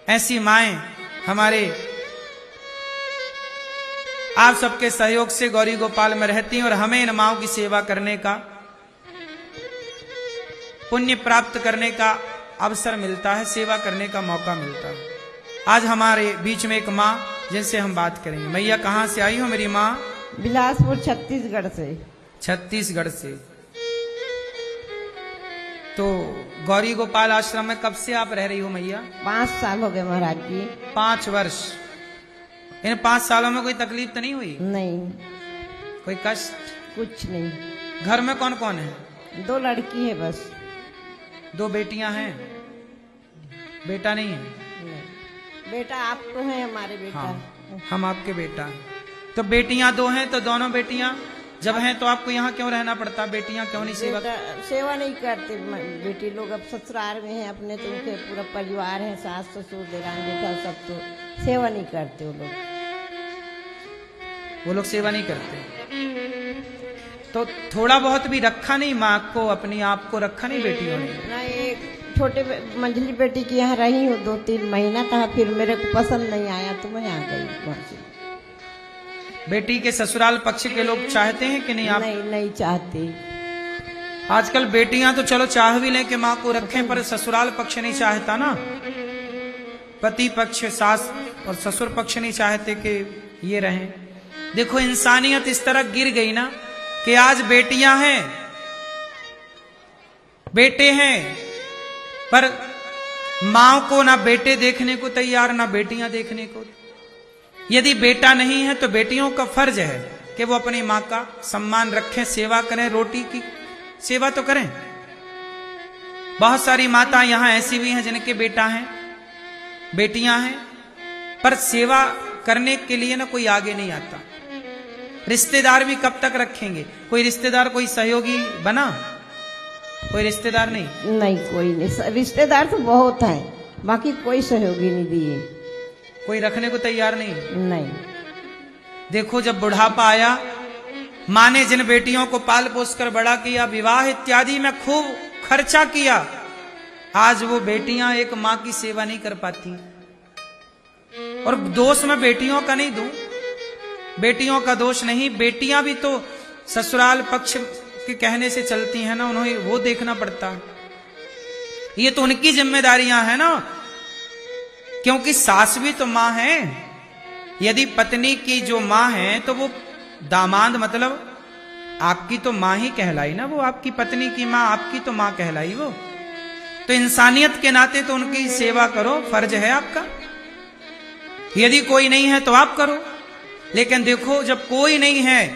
ऐसी माएं हमारे आप सबके सहयोग से गौरी गोपाल में रहती हैं और हमें इन माओं की सेवा करने का पुण्य प्राप्त करने का अवसर मिलता है, सेवा करने का मौका मिलता है। आज हमारे बीच में एक माँ जिनसे हम बात करेंगे। मैया कहाँ से आई हो मेरी माँ? बिलासपुर छत्तीसगढ़ से। छत्तीसगढ़ से। तो गौरी गोपाल आश्रम में कब से आप रह रही हो मैया? 5 साल हो गए महाराज जी। 5 वर्ष। इन 5 सालों में कोई तकलीफ तो नहीं हुई? नहीं, कोई कष्ट? कुछ नहीं। घर में कौन कौन है? 2 लड़की है बस। 2 बेटियां हैं, बेटा नहीं है? नहीं। बेटा आप तो हैं हमारे बेटा। हाँ, हम आपके बेटा हैं। तो बेटियां 2 हैं, तो दोनों बेटियां जब हैं तो आपको यहाँ क्यों रहना पड़ता? बेटियां क्यों नहीं सेवा? सेवा नहीं करते बेटी लोग, अब ससुराल में है अपने, तो उनके पूरा परिवार है, सास ससुर देरान बेटा सब, तो सेवा नहीं करते वो लोग सेवा नहीं करते। तो थोड़ा बहुत भी रखा नहीं माँ को, अपनी आप को रखा नहीं बेटियों ने? ना, एक छोटे मंझली बेटी की यहाँ रही हूँ 2-3 महीना था, फिर मेरे को पसंद नहीं आया तो मैं आ गई वहाँ से। बेटी के ससुराल पक्ष के लोग चाहते हैं कि नहीं? आप नहीं चाहते। आजकल बेटियां तो चलो चाह भी लें कि माँ को रखें, पर ससुराल पक्ष नहीं चाहता ना। पति पक्ष, सास और ससुर पक्ष नहीं चाहते कि ये रहें। देखो इंसानियत इस तरह गिर गई ना कि आज बेटियां हैं, बेटे हैं, पर माँ को ना बेटे देखने को तैयार, ना बेटियां देखने को। यदि बेटा नहीं है तो बेटियों का फर्ज है कि वो अपनी माँ का सम्मान रखें, सेवा करें, रोटी की सेवा तो करें। बहुत सारी माता यहाँ ऐसी भी हैं जिनके बेटा हैं, बेटियां हैं, पर सेवा करने के लिए ना कोई आगे नहीं आता। रिश्तेदार भी कब तक रखेंगे? कोई रिश्तेदार, कोई सहयोगी बना? कोई रिश्तेदार नहीं? नहीं, कोई नहीं। रिश्तेदार तो बहुत हैं, बाकी कोई सहयोगी नहीं दिए, कोई रखने को तैयार नहीं। नहीं। देखो जब बुढ़ापा आया, माँ ने जिन बेटियों को पाल पोस कर बड़ा किया, विवाह इत्यादि में खूब खर्चा किया, आज वो बेटियां एक माँ की सेवा नहीं कर पाती। और दोष मैं बेटियों का नहीं दूं, बेटियों का दोष नहीं, बेटियां भी तो ससुराल पक्ष के कहने से चलती हैं ना, उन्हें वो देखना पड़ता। ये तो उनकी जिम्मेदारियां हैं ना, क्योंकि सास भी तो माँ है। यदि पत्नी की जो माँ है तो वो दामाद मतलब आपकी तो माँ ही कहलाई ना, वो आपकी पत्नी की माँ आपकी तो माँ कहलाई वो। तो इंसानियत के नाते तो उनकी सेवा करो, फर्ज है आपका। यदि कोई नहीं है तो आप करो। लेकिन देखो जब कोई नहीं है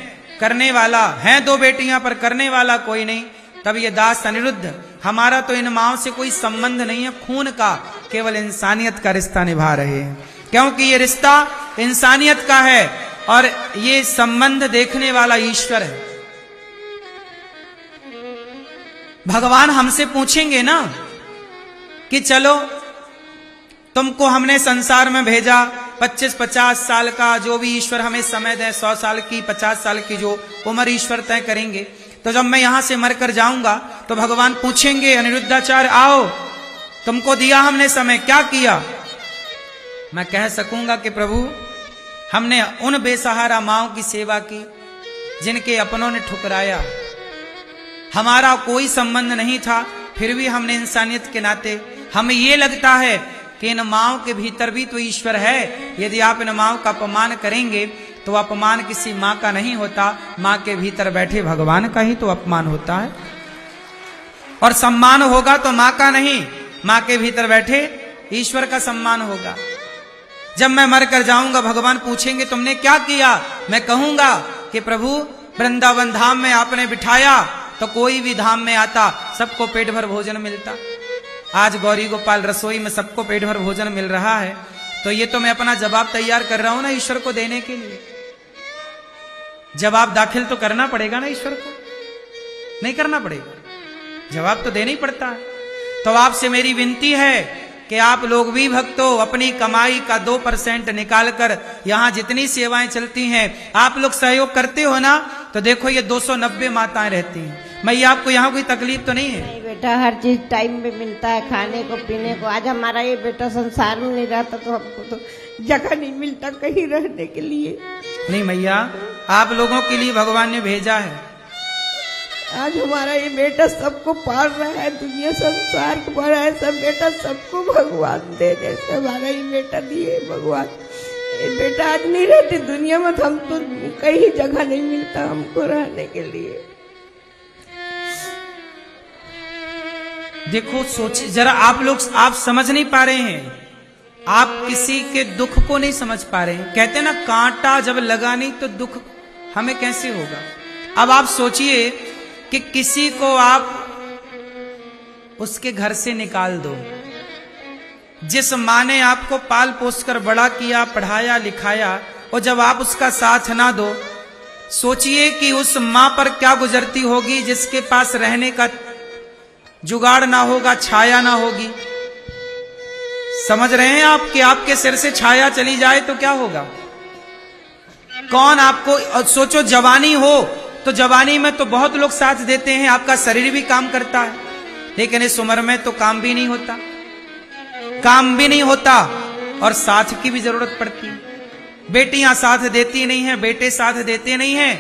करने वाला, है 2 बेटियां पर करने वाला कोई नहीं, तब ये दास अनिरुद्ध, हमारा तो इन माओं से कोई संबंध नहीं है खून का, केवल इंसानियत का रिश्ता निभा रहे हैं, क्योंकि ये रिश्ता इंसानियत का है और ये संबंध देखने वाला ईश्वर है। भगवान हमसे पूछेंगे ना कि चलो तुमको हमने संसार में भेजा, 25-50 साल का जो भी ईश्वर हमें समय दे, 100 साल की, 50 साल की जो उम्र ईश्वर तय करेंगे, तो जब मैं यहां से मरकर जाऊंगा तो भगवान पूछेंगे, अनिरुद्धाचार्य आओ, तुमको दिया हमने समय, क्या किया? मैं कह सकूंगा कि प्रभु हमने उन बेसहारा माओं की सेवा की जिनके अपनों ने ठुकराया, हमारा कोई संबंध नहीं था, फिर भी हमने इंसानियत के नाते, हमें ये लगता है कि इन माओं के भीतर भी तो ईश्वर है। यदि आप इन माओं का अपमान करेंगे तो अपमान किसी माँ का नहीं होता, माँ के भीतर बैठे भगवान का ही तो अपमान होता है। और सम्मान होगा तो माँ का नहीं, माँ के भीतर बैठे ईश्वर का सम्मान होगा। जब मैं मरकर जाऊंगा भगवान पूछेंगे तुमने क्या किया? मैं कहूंगा कि प्रभु वृंदावन धाम में आपने बिठाया तो कोई भी धाम में आता सबको पेट भर भोजन मिलता। आज गौरी गोपाल रसोई में सबको पेट भर भोजन मिल रहा है, तो ये तो मैं अपना जवाब तैयार कर रहा हूं ना ईश्वर को देने के लिए। जवाब दाखिल तो करना पड़ेगा ना ईश्वर को, नहीं करना पड़ेगा? जवाब तो देना ही पड़ता है। तो आपसे मेरी विनती है कि आप लोग भी भक्तों अपनी कमाई का 2% निकालकर यहाँ जितनी सेवाएं चलती हैं आप लोग सहयोग करते हो ना, तो देखो ये 290 माताएं रहती हैं, मैया आपको यहाँ कोई तकलीफ तो नहीं है? नहीं बेटा, हर चीज टाइम पे मिलता है, खाने को पीने को। आज हमारा ये बेटा संसार में नहीं रहता तो हमको तो जगह नहीं मिलता कहीं रहने के लिए। नहीं मैया, आप लोगों के लिए भगवान ने भेजा है। आज हमारा ये बेटा सबको पाल रहा है, दुनिया संसार को पाल रहा है, सब बेटा सबको भगवान दे जैसे हमारा ये बेटा दिए भगवान। ये बेटा आज नहीं रहते दुनिया में तो हम तो कहीं जगह नहीं मिलता हमको रहने के लिए। देखो सोचिए जरा, आप समझ नहीं पा रहे हैं, आप किसी के दुख को नहीं समझ पा रहे हैं। कहते हैं ना, कांटा जब लगा नहीं तो दुख हमें कैसे होगा। अब आप सोचिए कि किसी को आप उसके घर से निकाल दो, जिस माँ ने आपको पाल पोस कर बड़ा किया, पढ़ाया लिखाया, और जब आप उसका साथ ना दो, सोचिए कि उस माँ पर क्या गुजरती होगी जिसके पास रहने का जुगाड़ ना होगा, छाया ना होगी। समझ रहे हैं आप कि आपके सिर से छाया चली जाए तो क्या होगा? कौन आपको, सोचो जवानी हो तो जवानी में तो बहुत लोग साथ देते हैं, आपका शरीर भी काम करता है, लेकिन इस उम्र में तो काम भी नहीं होता, काम भी नहीं होता और साथ की भी जरूरत पड़ती है। बेटियां साथ देती नहीं है, बेटे साथ देते नहीं है।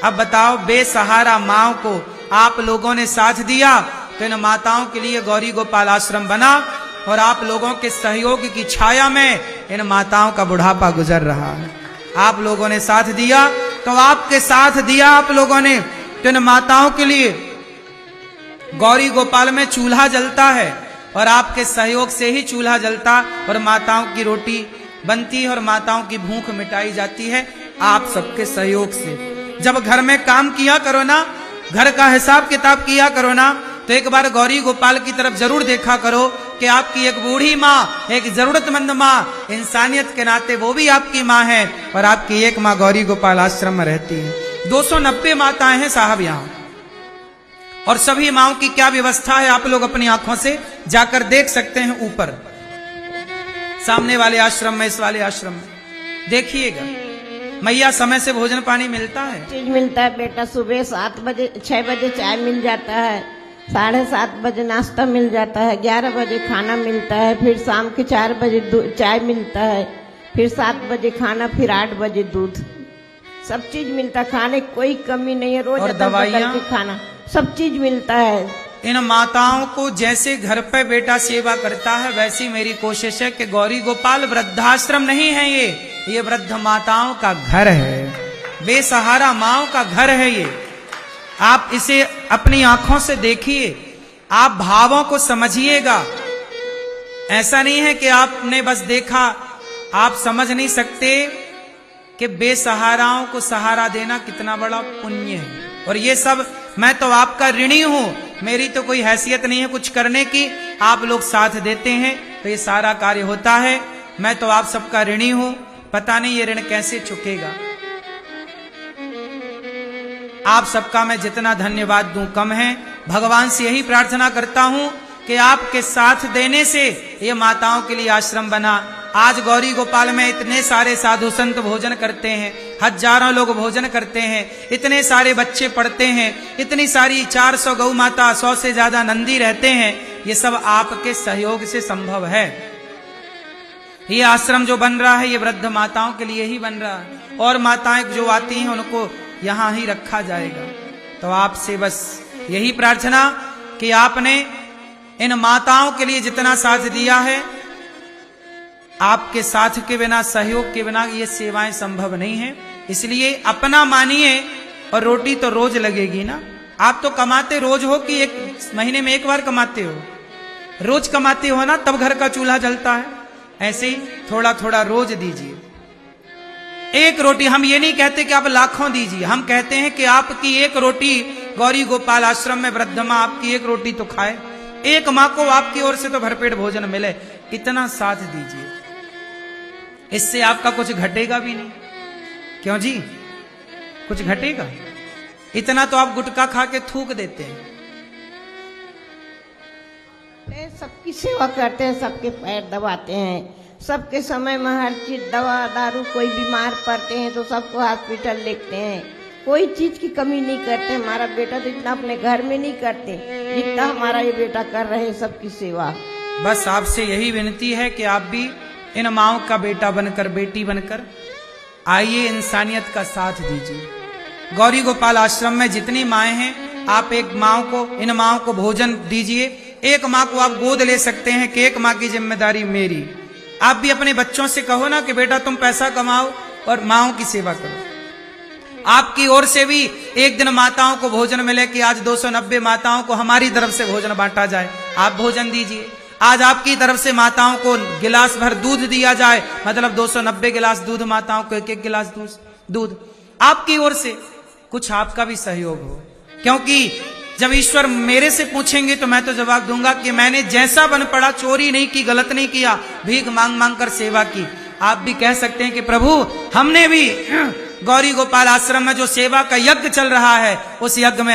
अब बताओ, बेसहारा माँ को आप लोगों ने साथ दिया तो इन माताओं के लिए गौरी गोपाल आश्रम बना, और आप लोगों के सहयोग की छाया में इन माताओं का बुढ़ापा गुजर रहा है। आप लोगों ने साथ दिया तो आपके साथ दिया आप लोगों ने तो इन माताओं के लिए गौरी गोपाल में चूल्हा जलता है, और आपके सहयोग से ही चूल्हा जलता और माताओं की रोटी बनती है और माताओं की भूख मिटाई जाती है, आप सबके सहयोग से। जब घर में काम किया करो ना, घर का हिसाब किताब किया करो ना, तो एक बार गौरी गोपाल की तरफ जरूर देखा करो कि आपकी एक बूढ़ी माँ, एक जरूरतमंद माँ, इंसानियत के नाते वो भी आपकी माँ है, और आपकी एक माँ गौरी गोपाल आश्रम में रहती है। 290 माताएं हैं साहब यहाँ, और सभी माँओं की क्या व्यवस्था है आप लोग अपनी आंखों से जाकर देख सकते हैं। ऊपर सामने वाले आश्रम में, इस वाले आश्रम में देखिएगा, मैया समय से भोजन पानी मिलता है? चीज मिलता है बेटा, सुबह 7 बजे 6 बजे चाय मिल जाता है, 7:30 बजे नाश्ता मिल जाता है, 11 बजे खाना मिलता है, फिर शाम के 4 बजे चाय मिलता है, फिर 7 बजे खाना, फिर 8 बजे दूध। सब चीज मिलता है, खाने कोई कमी नहीं है। रोज दवाइयाँ के खाना सब चीज मिलता है। इन माताओं को जैसे घर पे बेटा सेवा करता है, वैसी मेरी कोशिश है कि गौरी गोपाल वृद्धाश्रम नहीं है, ये वृद्ध माताओं का घर है, बेसहारा माओं का घर है ये। आप इसे अपनी आंखों से देखिए, आप भावों को समझिएगा। ऐसा नहीं है कि आपने बस देखा, आप समझ नहीं सकते कि बेसहाराओं को सहारा देना कितना बड़ा पुण्य है। और ये सब मैं तो आपका ऋणी हूं, मेरी तो कोई हैसियत नहीं है कुछ करने की, आप लोग साथ देते हैं तो ये सारा कार्य होता है। मैं तो आप सबका ऋणी हूं, पता नहीं ये ऋण कैसे चुकेगा। आप सबका मैं जितना धन्यवाद दूं कम है। भगवान से यही प्रार्थना करता हूं कि आपके साथ देने से ये माताओं के लिए आश्रम बना। आज गौरी गोपाल में इतने सारे साधु संत भोजन करते हैं, हजारों लोग भोजन करते हैं, इतने सारे बच्चे पढ़ते हैं, इतनी सारी 400 गौ माता, 100 से ज्यादा नंदी रहते हैं। ये सब आपके सहयोग से संभव है। ये आश्रम जो बन रहा है ये वृद्ध माताओं के लिए ही बन रहा है, और माताएं जो आती हैं उनको यहां ही रखा जाएगा। तो आपसे बस यही प्रार्थना कि आपने इन माताओं के लिए जितना साथ दिया है, आपके साथ के बिना, सहयोग के बिना ये सेवाएं संभव नहीं है। इसलिए अपना मानिए, और रोटी तो रोज लगेगी ना। आप तो कमाते रोज हो कि एक महीने में एक बार कमाते हो? रोज कमाते हो ना, तब घर का चूल्हा जलता है। ऐसे ही थोड़ा थोड़ा रोज दीजिए। एक रोटी, हम ये नहीं कहते कि आप लाखों दीजिए, हम कहते हैं कि आपकी एक रोटी गौरी गोपाल आश्रम में वृद्ध माँ आपकी एक रोटी तो खाए, एक माँ को आपकी ओर से तो भरपेट भोजन मिले, इतना साथ दीजिए। इससे आपका कुछ घटेगा भी नहीं। क्यों जी, कुछ घटेगा? इतना तो आप गुटखा खा के थूक देते हैं। सबकी सेवा करते हैं, सबके पैर दबाते हैं, सबके समय में हर चीज, दवा दारू, कोई बीमार पड़ते हैं तो सबको हॉस्पिटल लेते हैं, कोई चीज की कमी नहीं करते। हमारा बेटा तो इतना अपने घर में नहीं करते जितना हमारा ये बेटा कर रहे हैं सबकी सेवा। बस आपसे यही विनती है कि आप भी इन माओं का बेटा बनकर, बेटी बनकर आइए, इंसानियत का साथ दीजिए। गौरी गोपाल आश्रम में जितनी माएँ हैं, आप एक माँ को, इन माओं को भोजन दीजिए। एक माँ को आप गोद ले सकते हैं कि एक माँ की जिम्मेदारी मेरी। आप भी अपने बच्चों से कहो ना कि बेटा तुम पैसा कमाओ और माओं की सेवा करो। आपकी ओर से भी एक दिन माताओं को भोजन मिले कि आज 290 माताओं को हमारी तरफ से भोजन बांटा जाए, आप भोजन दीजिए। आज आपकी तरफ से माताओं को गिलास भर दूध दिया जाए, मतलब 290 गिलास दूध, माताओं को एक एक गिलास दूध। आपकी ओर से कुछ आपका भी सहयोग हो, क्योंकि जब ईश्वर मेरे से पूछेंगे तो मैं तो जवाब दूंगा कि मैंने जैसा बन पड़ा, चोरी नहीं की, गलत नहीं किया, भीख मांग मांग कर सेवा की। आप भी कह सकते हैं कि प्रभु हमने भी गौरी गोपाल आश्रम में जो सेवा का यज्ञ चल रहा है, उस यज्ञ में